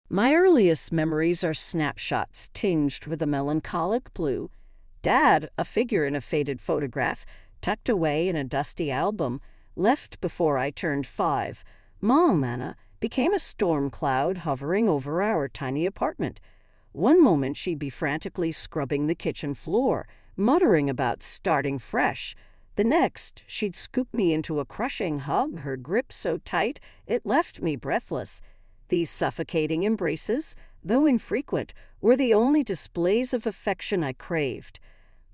My earliest memories are snapshots tinged with a melancholic blue. Dad, a figure in a faded photograph, tucked away in a dusty album, left before I turned 5. Mom, Anna, became a storm cloud hovering over our tiny apartment. One moment she'd be frantically scrubbing the kitchen floor, muttering about starting fresh. The next, she'd scoop me into a crushing hug, her grip so tight it left me breathless. These suffocating embraces, though infrequent, were the only displays of affection I craved.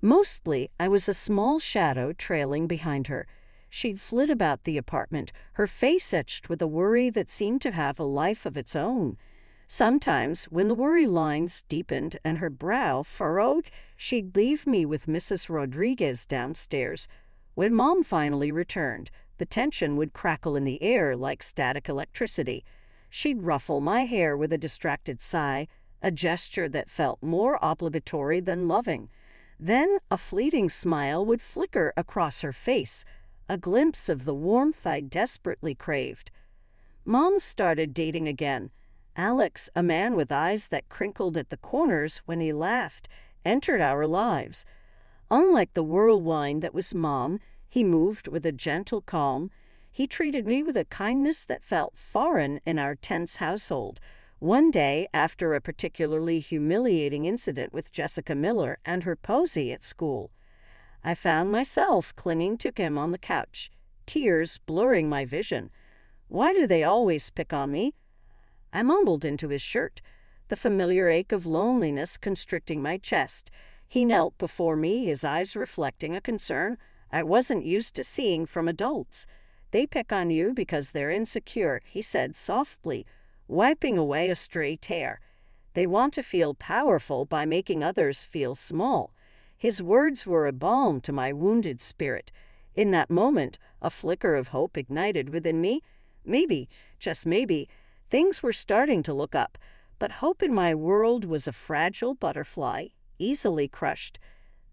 Mostly, I was a small shadow trailing behind her. She'd flit about the apartment, her face etched with a worry that seemed to have a life of its own. Sometimes, when the worry lines deepened and her brow furrowed, she'd leave me with Mrs. Rodriguez downstairs. When Mom finally returned, the tension would crackle in the air like static electricity. She'd ruffle my hair with a distracted sigh, a gesture that felt more obligatory than loving. Then a fleeting smile would flicker across her face, a glimpse of the warmth I desperately craved. Mom started dating again. Alex, a man with eyes that crinkled at the corners when he laughed, entered our lives. Unlike the whirlwind that was Mom, he moved with a gentle calm. He treated me with a kindness that felt foreign in our tense household. One day, after a particularly humiliating incident with Jessica Miller and her posy at school, I found myself clinging to him on the couch, tears blurring my vision. "Why do they always pick on me?" I mumbled into his shirt, the familiar ache of loneliness constricting my chest. He knelt before me, his eyes reflecting a concern I wasn't used to seeing from adults. "They pick on you because they're insecure," he said softly, wiping away a stray tear. "They want to feel powerful by making others feel small." His words were a balm to my wounded spirit. In that moment, a flicker of hope ignited within me. Maybe, just maybe, things were starting to look up, but hope in my world was a fragile butterfly, easily crushed.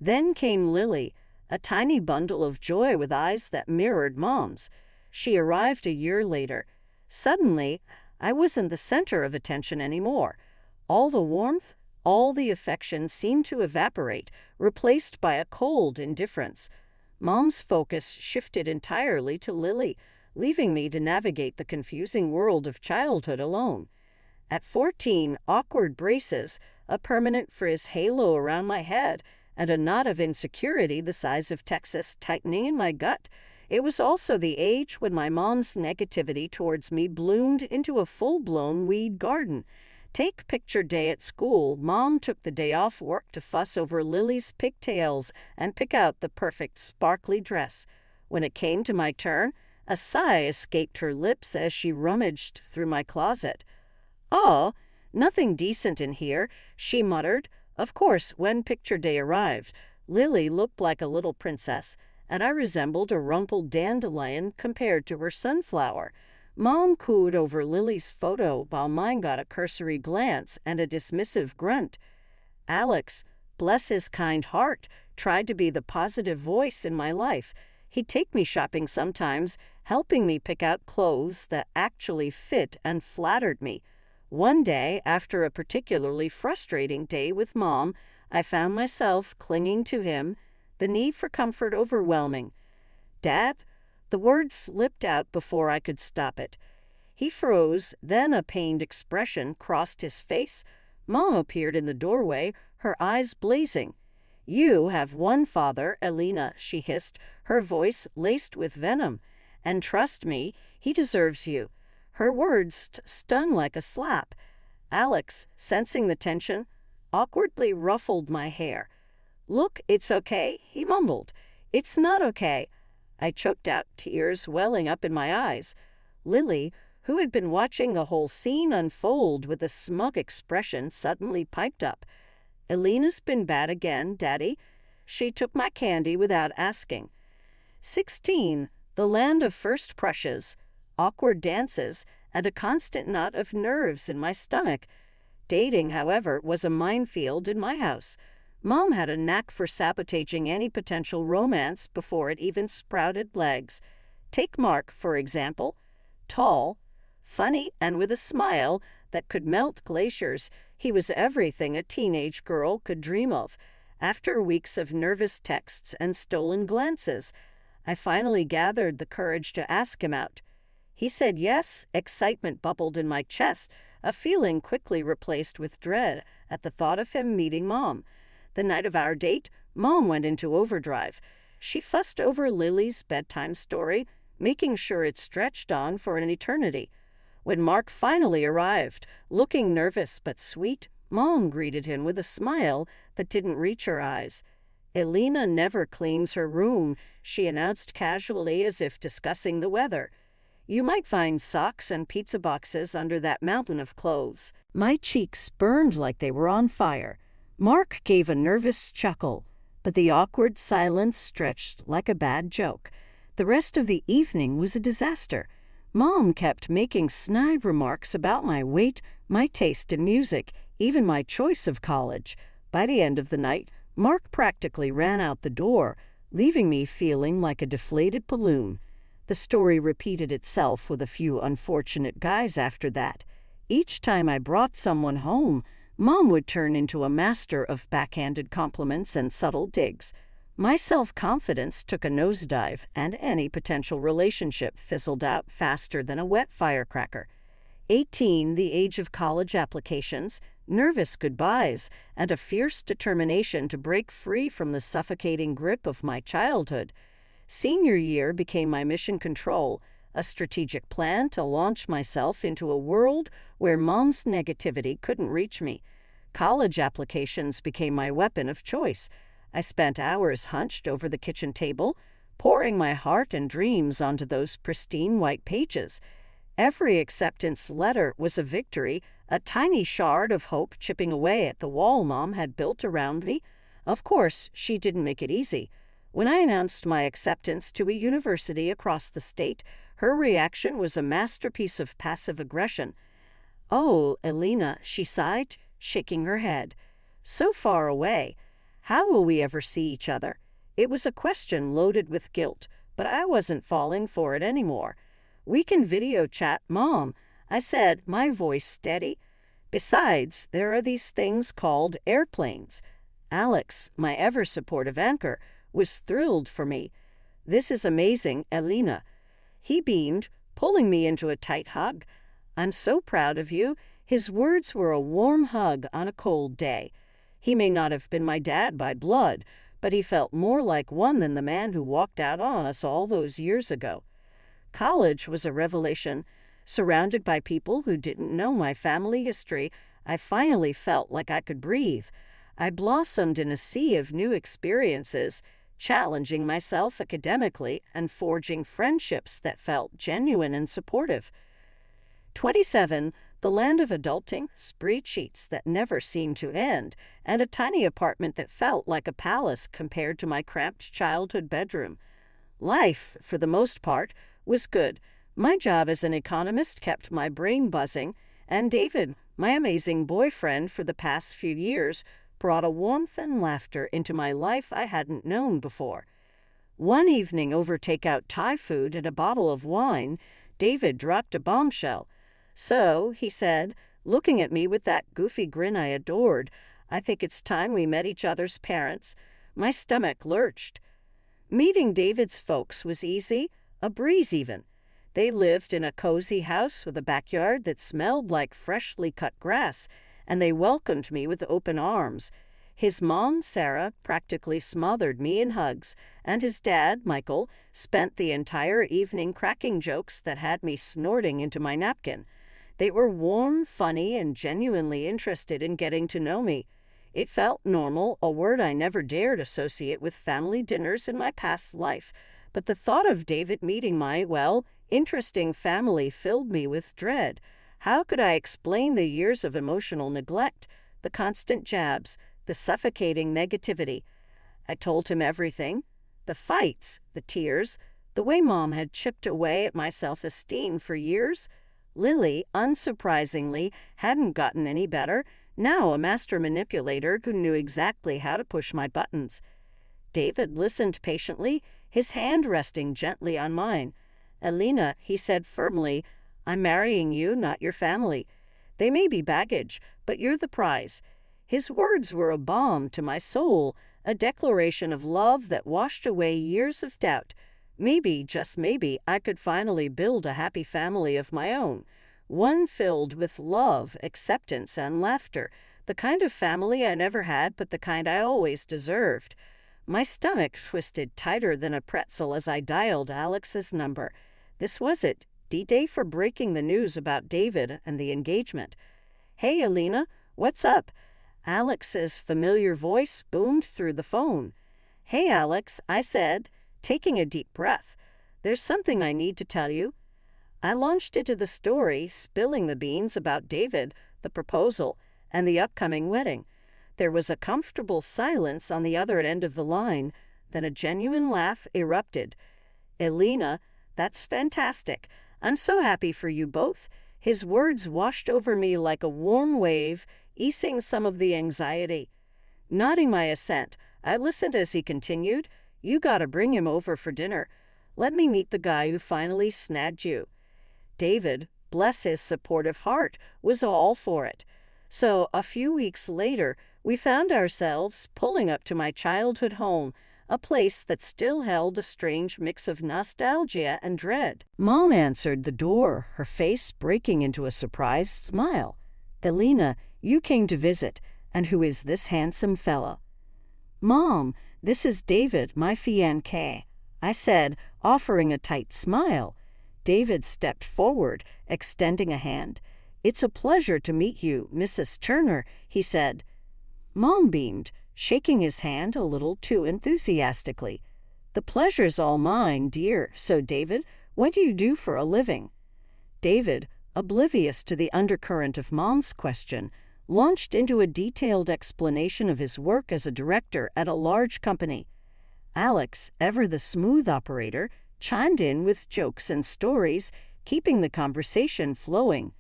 Then came Lily, a tiny bundle of joy with eyes that mirrored Mom's. She arrived a year later. Suddenly, I wasn't the center of attention anymore. All the warmth, all the affection seemed to evaporate, replaced by a cold indifference. Mom's focus shifted entirely to Lily, leaving me to navigate the confusing world of childhood alone. At 14, awkward braces, a permanent frizz halo around my head, and a knot of insecurity the size of Texas tightening in my gut. It was also the age when my mom's negativity towards me bloomed into a full-blown weed garden. Take picture day at school. Mom took the day off work to fuss over Lily's pigtails and pick out the perfect sparkly dress. When it came to my turn, a sigh escaped her lips as she rummaged through my closet. "Oh, nothing decent in here," she muttered. Of course, when picture day arrived, Lily looked like a little princess, and I resembled a rumpled dandelion compared to her sunflower. Mom cooed over Lily's photo while mine got a cursory glance and a dismissive grunt. Alex, bless his kind heart, tried to be the positive voice in my life. He'd take me shopping sometimes, helping me pick out clothes that actually fit and flattered me. One day, after a particularly frustrating day with Mom, I found myself clinging to him, the need for comfort overwhelming. "Dad?" The word slipped out before I could stop it. He froze, then a pained expression crossed his face. Mom appeared in the doorway, her eyes blazing. "You have one father, Elena," she hissed, her voice laced with venom. "And trust me, he deserves you." Her words stung like a slap. Alex, sensing the tension, awkwardly ruffled my hair. "Look, it's okay," he mumbled. "It's not okay." I choked out, tears welling up in my eyes. Lily, who had been watching the whole scene unfold with a smug expression, suddenly piped up. "Elena's been bad again, Daddy." She took my candy without asking. 16, the land of first brushes, awkward dances, and a constant knot of nerves in my stomach. Dating, however, was a minefield in my house. Mom had a knack for sabotaging any potential romance before it even sprouted legs. Take Mark, for example. Tall, funny, and with a smile that could melt glaciers. He was everything a teenage girl could dream of. After weeks of nervous texts and stolen glances, I finally gathered the courage to ask him out. He said yes. Excitement bubbled in my chest, a feeling quickly replaced with dread at the thought of him meeting Mom. The night of our date, Mom went into overdrive. She fussed over Lily's bedtime story, making sure it stretched on for an eternity. When Mark finally arrived, looking nervous but sweet, Mom greeted him with a smile that didn't reach her eyes. "Elena never cleans her room," she announced casually as if discussing the weather. "You might find socks and pizza boxes under that mountain of clothes." My cheeks burned like they were on fire. Mark gave a nervous chuckle, but the awkward silence stretched like a bad joke. The rest of the evening was a disaster. Mom kept making snide remarks about my weight, my taste in music, even my choice of college. By the end of the night, Mark practically ran out the door, leaving me feeling like a deflated balloon. The story repeated itself with a few unfortunate guys after that. Each time I brought someone home, Mom would turn into a master of backhanded compliments and subtle digs. My self-confidence took a nosedive, and any potential relationship fizzled out faster than a wet firecracker. 18, the age of college applications, nervous goodbyes, and a fierce determination to break free from the suffocating grip of my childhood. Senior year became my mission control, a strategic plan to launch myself into a world where Mom's negativity couldn't reach me. College applications became my weapon of choice. I spent hours hunched over the kitchen table, pouring my heart and dreams onto those pristine white pages. Every acceptance letter was a victory, a tiny shard of hope chipping away at the wall Mom had built around me. Of course, she didn't make it easy. When I announced my acceptance to a university across the state, her reaction was a masterpiece of passive aggression. "Oh, Elena," she sighed, shaking her head. "So far away. How will we ever see each other?" It was a question loaded with guilt, but I wasn't falling for it anymore. "We can video chat, Mom," I said, my voice steady. "Besides, there are these things called airplanes." Alex, my ever-supportive anchor, was thrilled for me. "This is amazing, Elena." He beamed, pulling me into a tight hug. "I'm so proud of you." His words were a warm hug on a cold day. He may not have been my dad by blood, but he felt more like one than the man who walked out on us all those years ago. College was a revelation. Surrounded by people who didn't know my family history, I finally felt like I could breathe. I blossomed in a sea of new experiences, challenging myself academically and forging friendships that felt genuine and supportive. 27, the land of adulting, spreadsheets that never seemed to end, and a tiny apartment that felt like a palace compared to my cramped childhood bedroom. Life, for the most part, was good. My job as an economist kept my brain buzzing, and David, my amazing boyfriend for the past few years, brought a warmth and laughter into my life I hadn't known before. One evening over takeout Thai food and a bottle of wine, David dropped a bombshell. "So," he said, looking at me with that goofy grin I adored, "I think it's time we met each other's parents." My stomach lurched. Meeting David's folks was easy, a breeze even. They lived in a cozy house with a backyard that smelled like freshly cut grass, and they welcomed me with open arms. His mom, Sarah, practically smothered me in hugs, and his dad, Michael, spent the entire evening cracking jokes that had me snorting into my napkin. They were warm, funny, and genuinely interested in getting to know me. It felt normal, a word I never dared associate with family dinners in my past life, but the thought of David meeting my, interesting family filled me with dread. How could I explain the years of emotional neglect, the constant jabs, the suffocating negativity? I told him everything. The fights, the tears, the way Mom had chipped away at my self-esteem for years. Lily, unsurprisingly, hadn't gotten any better, now a master manipulator who knew exactly how to push my buttons. David listened patiently, his hand resting gently on mine. "Elena," he said firmly, "I'm marrying you, not your family." They may be baggage, but you're the prize." His words were a balm to my soul, a declaration of love that washed away years of doubt. Maybe, just maybe, I could finally build a happy family of my own, one filled with love, acceptance, and laughter, the kind of family I never had, but the kind I always deserved. My stomach twisted tighter than a pretzel as I dialed Alex's number. This was it, D-Day for breaking the news about David and the engagement. "Hey, Alina, what's up?" Alex's familiar voice boomed through the phone. "Hey, Alex," I said, taking a deep breath. "There's something I need to tell you." I launched into the story, spilling the beans about David, the proposal, and the upcoming wedding. There was a comfortable silence on the other end of the line, then a genuine laugh erupted. "Alina, that's fantastic. I'm so happy for you both." His words washed over me like a warm wave, easing some of the anxiety. Nodding my assent, I listened as he continued, "You gotta bring him over for dinner. Let me meet the guy who finally snagged you." David, bless his supportive heart, was all for it. So, a few weeks later, we found ourselves pulling up to my childhood home, a place that still held a strange mix of nostalgia and dread. Mom answered the door, her face breaking into a surprised smile. "Alina, you came to visit, and who is this handsome fella?" "Mom, this is David, my fiancé," I said, offering a tight smile. David stepped forward, extending a hand. "It's a pleasure to meet you, Mrs. Turner," he said. Mom beamed, shaking his hand a little too enthusiastically. "The pleasure's all mine, dear. So, David, what do you do for a living?" David, oblivious to the undercurrent of Mom's question, launched into a detailed explanation of his work as a director at a large company. Alex, ever the smooth operator, chimed in with jokes and stories, keeping the conversation flowing.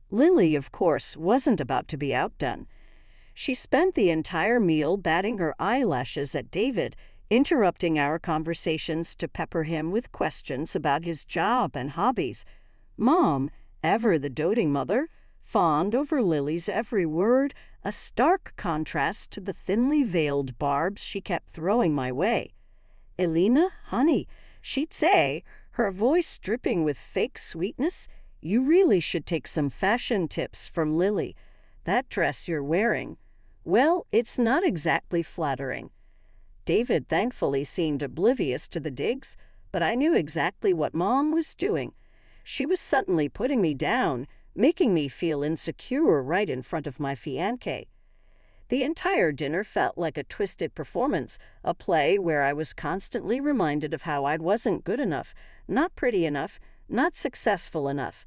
Lily, of course, wasn't about to be outdone. She spent the entire meal batting her eyelashes at David, interrupting our conversations to pepper him with questions about his job and hobbies. Mom, ever the doting mother, fawned over Lily's every word, a stark contrast to the thinly veiled barbs she kept throwing my way. "Alina, honey," she'd say, her voice dripping with fake sweetness, "you really should take some fashion tips from Lily. That dress you're wearing, well, it's not exactly flattering." David thankfully seemed oblivious to the digs, but I knew exactly what Mom was doing. She was suddenly putting me down, making me feel insecure right in front of my fiancé. The entire dinner felt like a twisted performance, a play where I was constantly reminded of how I wasn't good enough, not pretty enough, not successful enough.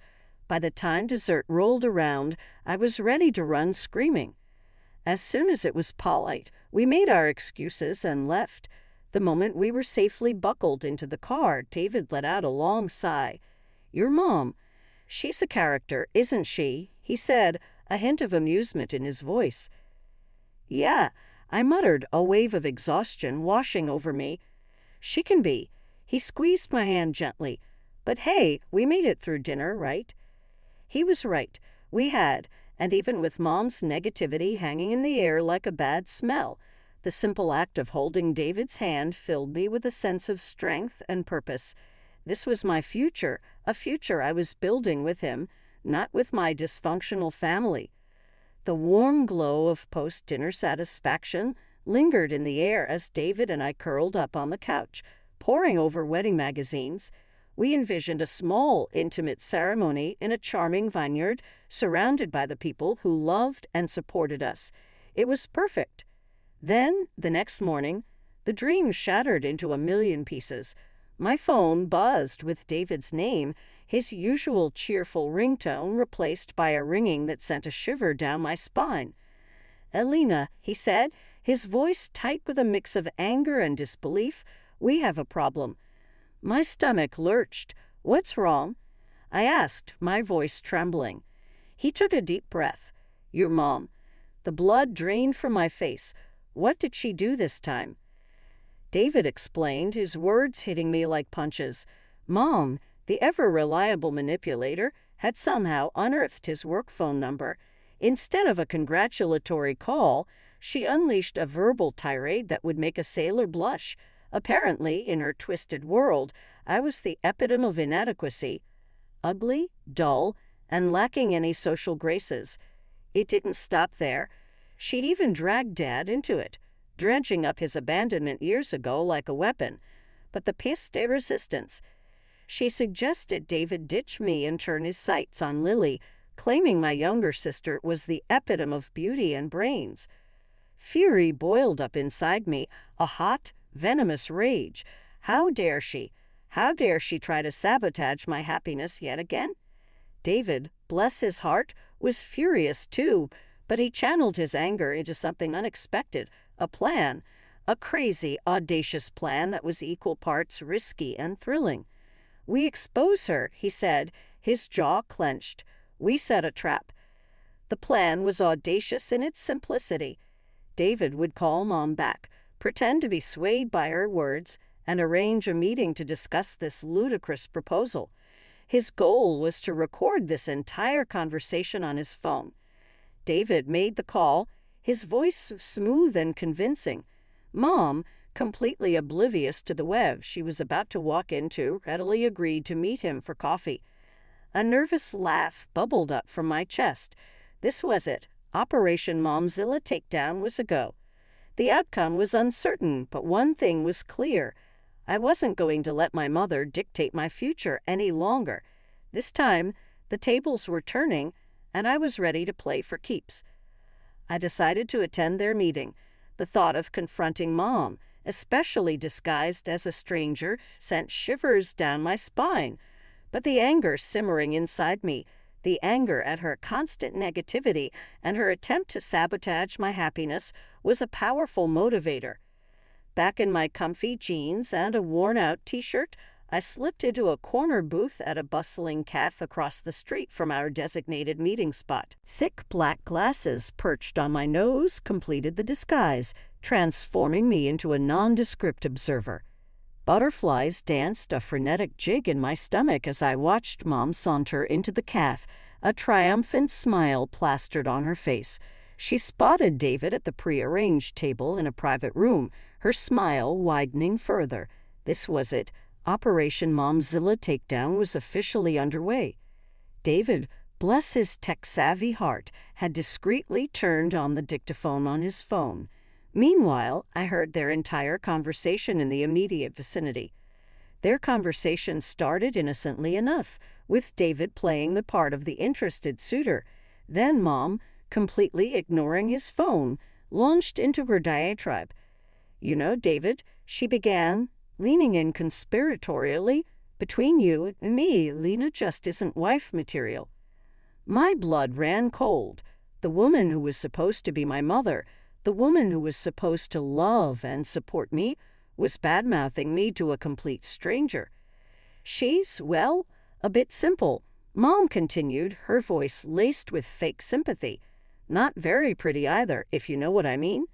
By the time dessert rolled around, I was ready to run screaming. As soon as it was polite, we made our excuses and left. The moment we were safely buckled into the car, David let out a long sigh. "Your mom, she's a character, isn't she?" he said, a hint of amusement in his voice. "Yeah," I muttered, a wave of exhaustion washing over me. "She can be." He squeezed my hand gently. "But hey, we made it through dinner, right?" He was right. We had, and even with Mom's negativity hanging in the air like a bad smell, the simple act of holding David's hand filled me with a sense of strength and purpose. This was my future, a future I was building with him, not with my dysfunctional family. The warm glow of post-dinner satisfaction lingered in the air as David and I curled up on the couch, poring over wedding magazines. We envisioned a small, intimate ceremony in a charming vineyard, surrounded by the people who loved and supported us. It was perfect. Then, the next morning, the dream shattered into a million pieces. My phone buzzed with David's name, his usual cheerful ringtone replaced by a ringing that sent a shiver down my spine. "Alina," he said, his voice tight with a mix of anger and disbelief, "we have a problem." My stomach lurched. "What's wrong?" I asked, my voice trembling. He took a deep breath. "Your mom." The blood drained from my face. "What did she do this time?" David explained, his words hitting me like punches. "Mom, the ever-reliable manipulator, had somehow unearthed his work phone number. Instead of a congratulatory call, she unleashed a verbal tirade that would make a sailor blush. Apparently, in her twisted world, I was the epitome of inadequacy, ugly, dull, and lacking any social graces. It didn't stop there. She'd even dragged Dad into it, dredging up his abandonment years ago like a weapon. But the pièce de résistance. She suggested David ditch me and turn his sights on Lily, claiming my younger sister was the epitome of beauty and brains. Fury boiled up inside me, a hot, venomous rage. How dare she? How dare she try to sabotage my happiness yet again? David, bless his heart, was furious too, but he channeled his anger into something unexpected, a plan, a crazy, audacious plan that was equal parts risky and thrilling. "We expose her," he said, his jaw clenched. "We set a trap." The plan was audacious in its simplicity. David would call Mom back, pretend to be swayed by her words, and arrange a meeting to discuss this ludicrous proposal. His goal was to record this entire conversation on his phone. David made the call, his voice smooth and convincing. Mom, completely oblivious to the web she was about to walk into, readily agreed to meet him for coffee. A nervous laugh bubbled up from my chest. This was it. Operation Momzilla Takedown was a go. The outcome was uncertain, but one thing was clear. I wasn't going to let my mother dictate my future any longer. This time, the tables were turning, and I was ready to play for keeps. I decided to attend their meeting. The thought of confronting Mom, especially disguised as a stranger, sent shivers down my spine. But the anger simmering inside me, the anger at her constant negativity and her attempt to sabotage my happiness, was a powerful motivator. Back in my comfy jeans and a worn-out t-shirt, I slipped into a corner booth at a bustling cafe across the street from our designated meeting spot. Thick black glasses perched on my nose completed the disguise, transforming me into a nondescript observer. Butterflies danced a frenetic jig in my stomach as I watched Mom saunter into the cafe, a triumphant smile plastered on her face. She spotted David at the pre-arranged table in a private room, her smile widening further. This was it. Operation Momzilla Takedown was officially underway. David, bless his tech-savvy heart, had discreetly turned on the dictaphone on his phone. Meanwhile, I heard their entire conversation in the immediate vicinity. Their conversation started innocently enough, with David playing the part of the interested suitor. Then Mom, completely ignoring his phone, launched into her diatribe. "You know, David," she began, leaning in conspiratorially, "between you and me, Lena just isn't wife material." My blood ran cold. The woman who was supposed to be my mother, the woman who was supposed to love and support me, was bad-mouthing me to a complete stranger. "She's, well, a bit simple," Mom continued, her voice laced with fake sympathy. "Not very pretty either, if you know what I mean."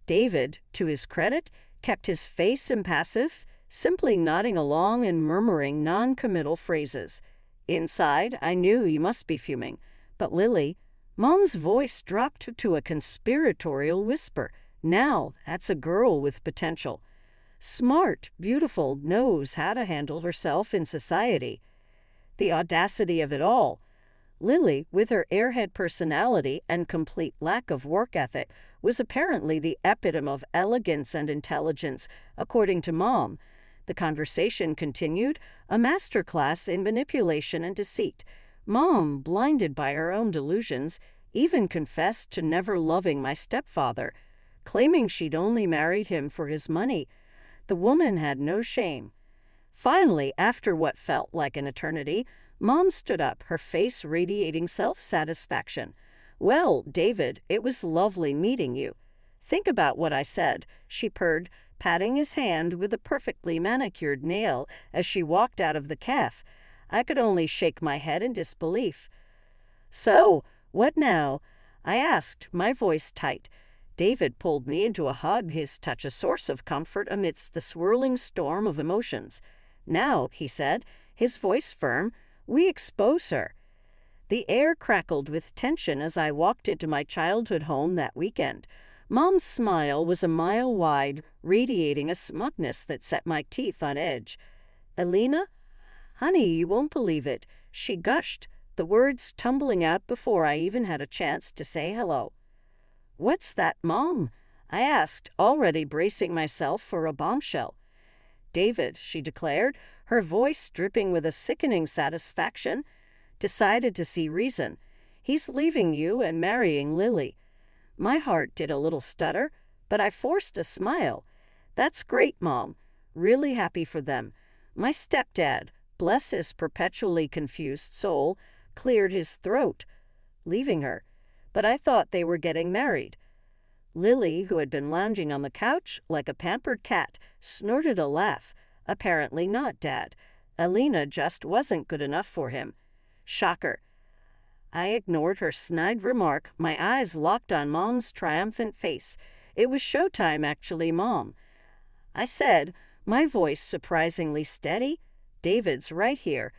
David, to his credit, kept his face impassive, simply nodding along and murmuring non-committal phrases. Inside, I knew he must be fuming. But Lily, Mom's voice dropped to a conspiratorial whisper. "Now, that's a girl with potential. Smart, beautiful, knows how to handle herself in society." The audacity of it all. Lily, with her airhead personality and complete lack of work ethic, was apparently the epitome of elegance and intelligence, according to Mom. The conversation continued, a masterclass in manipulation and deceit. Mom, blinded by her own delusions, even confessed to never loving my stepfather, claiming she'd only married him for his money. The woman had no shame. Finally, after what felt like an eternity, Mom stood up, her face radiating self-satisfaction. "Well, David, it was lovely meeting you. Think about what I said," she purred, patting his hand with a perfectly manicured nail as she walked out of the cafe. I could only shake my head in disbelief. "So, what now?" I asked, my voice tight. David pulled me into a hug, his touch a source of comfort amidst the swirling storm of emotions. "Now," he said, his voice firm, "we expose her." The air crackled with tension as I walked into my childhood home that weekend. Mom's smile was a mile wide, radiating a smugness that set my teeth on edge. "Alina? Honey, you won't believe it," she gushed, the words tumbling out before I even had a chance to say hello. "What's that, Mom?" I asked, already bracing myself for a bombshell. "David," she declared, her voice dripping with a sickening satisfaction, "decided to see reason. He's leaving you and marrying Lily." My heart did a little stutter, but I forced a smile. "That's great, Mom. Really happy for them." My stepdad, bless his perpetually confused soul, cleared his throat. "Leaving her? But I thought they were getting married." Lily, who had been lounging on the couch like a pampered cat, snorted a laugh. "Apparently not, Dad. Alina just wasn't good enough for him." Shocker. I ignored her snide remark, my eyes locked on Mom's triumphant face. "It was showtime, actually, Mom," I said, my voice surprisingly steady. "David's right here."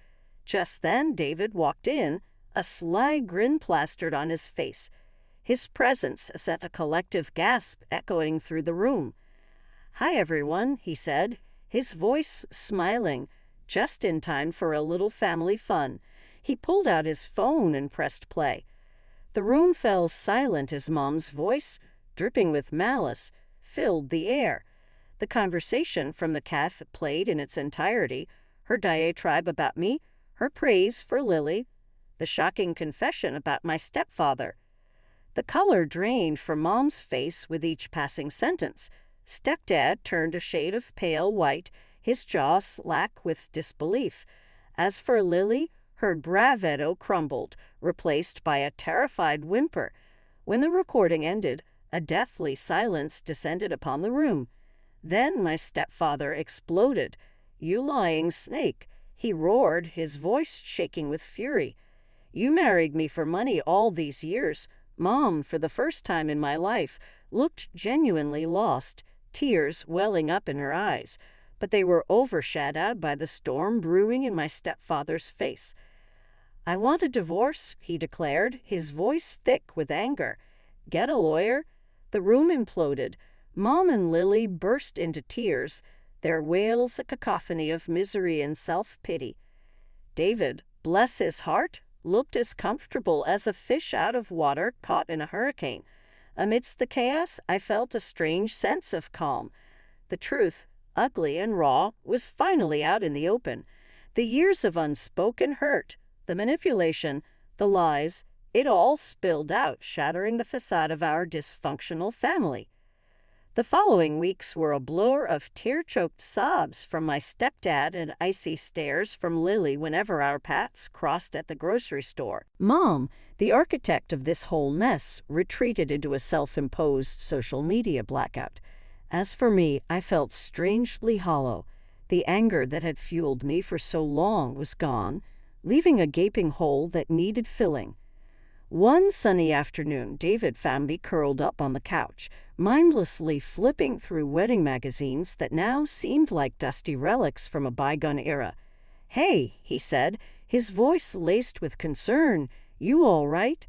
Just then David walked in, a sly grin plastered on his face. His presence sent a collective gasp echoing through the room. "Hi, everyone," he said, his voice smiling, just in time for a little family fun. He pulled out his phone and pressed play. The room fell silent as Mom's voice, dripping with malice, filled the air. The conversation from the cafe played in its entirety, her diatribe about me, her praise for Lily, the shocking confession about my stepfather. The color drained from Mom's face with each passing sentence. Stepdad turned a shade of pale white, his jaw slack with disbelief. As for Lily, her bravado crumbled, replaced by a terrified whimper. When the recording ended, a deathly silence descended upon the room. Then my stepfather exploded. "You lying snake," he roared, his voice shaking with fury. "You married me for money all these years." Mom, for the first time in my life, looked genuinely lost, tears welling up in her eyes, but they were overshadowed by the storm brewing in my stepfather's face. "I want a divorce," he declared, his voice thick with anger. "Get a lawyer?" The room imploded. Mom and Lily burst into tears, their wails a cacophony of misery and self-pity. David, bless his heart, looked as comfortable as a fish out of water caught in a hurricane. Amidst the chaos, I felt a strange sense of calm. The truth, ugly and raw, was finally out in the open. The years of unspoken hurt, the manipulation, the lies, it all spilled out, shattering the facade of our dysfunctional family. The following weeks were a blur of tear-choked sobs from my stepdad and icy stares from Lily whenever our paths crossed at the grocery store. Mom, the architect of this whole mess, retreated into a self-imposed social media blackout. As for me, I felt strangely hollow. The anger that had fueled me for so long was gone, leaving a gaping hole that needed filling. One sunny afternoon, David found me curled up on the couch, mindlessly flipping through wedding magazines that now seemed like dusty relics from a bygone era. "Hey," he said, his voice laced with concern, "you all right?"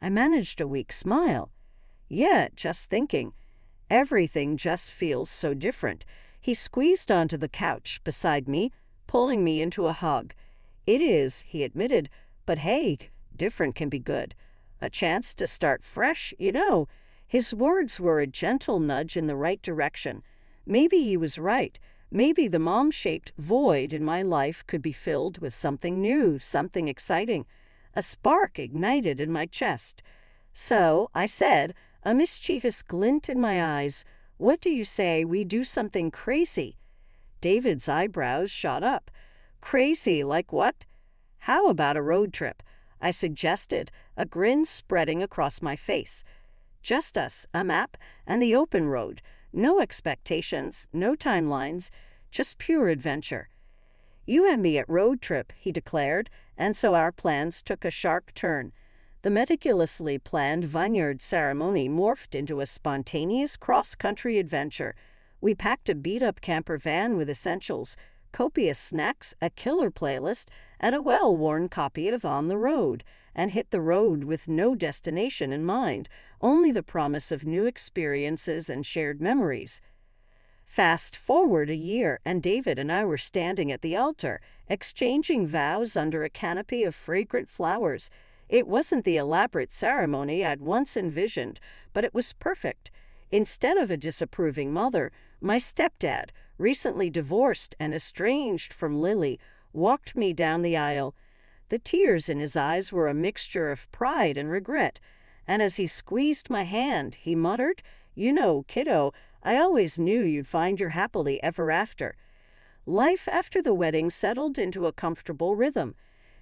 I managed a weak smile. "Yeah, just thinking. Everything just feels so different." He squeezed onto the couch beside me, pulling me into a hug. "It is," he admitted, "but hey, different can be good. A chance to start fresh, you know." His words were a gentle nudge in the right direction. Maybe he was right. Maybe the mom-shaped void in my life could be filled with something new, something exciting. A spark ignited in my chest. "So," I said, a mischievous glint in my eyes, "what do you say we do something crazy?" David's eyebrows shot up. "Crazy, like what?" "How about a road trip?" I suggested, a grin spreading across my face. "Just us, a map, and the open road. No expectations, no timelines, just pure adventure." "You and me at road trip," he declared, and so our plans took a sharp turn. The meticulously planned vineyard ceremony morphed into a spontaneous cross-country adventure. We packed a beat-up camper van with essentials, copious snacks, a killer playlist, and a well-worn copy of On the Road. and hit the road with no destination in mind, only the promise of new experiences and shared memories. Fast forward a year, and David and I were standing at the altar, exchanging vows under a canopy of fragrant flowers. It wasn't the elaborate ceremony I'd once envisioned, but it was perfect. Instead of a disapproving mother, my stepdad, recently divorced and estranged from Lily, walked me down the aisle. The tears in his eyes were a mixture of pride and regret, and as he squeezed my hand, he muttered, "You know, kiddo, I always knew you'd find your happily ever after." Life after the wedding settled into a comfortable rhythm.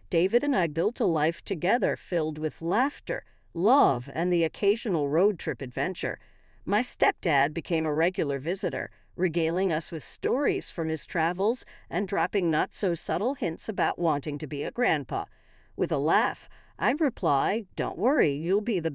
David and I built a life together filled with laughter, love, and the occasional road trip adventure. My stepdad became a regular visitor, regaling us with stories from his travels and dropping not-so-subtle hints about wanting to be a grandpa. With a laugh, I'd reply, "Don't worry, you'll be the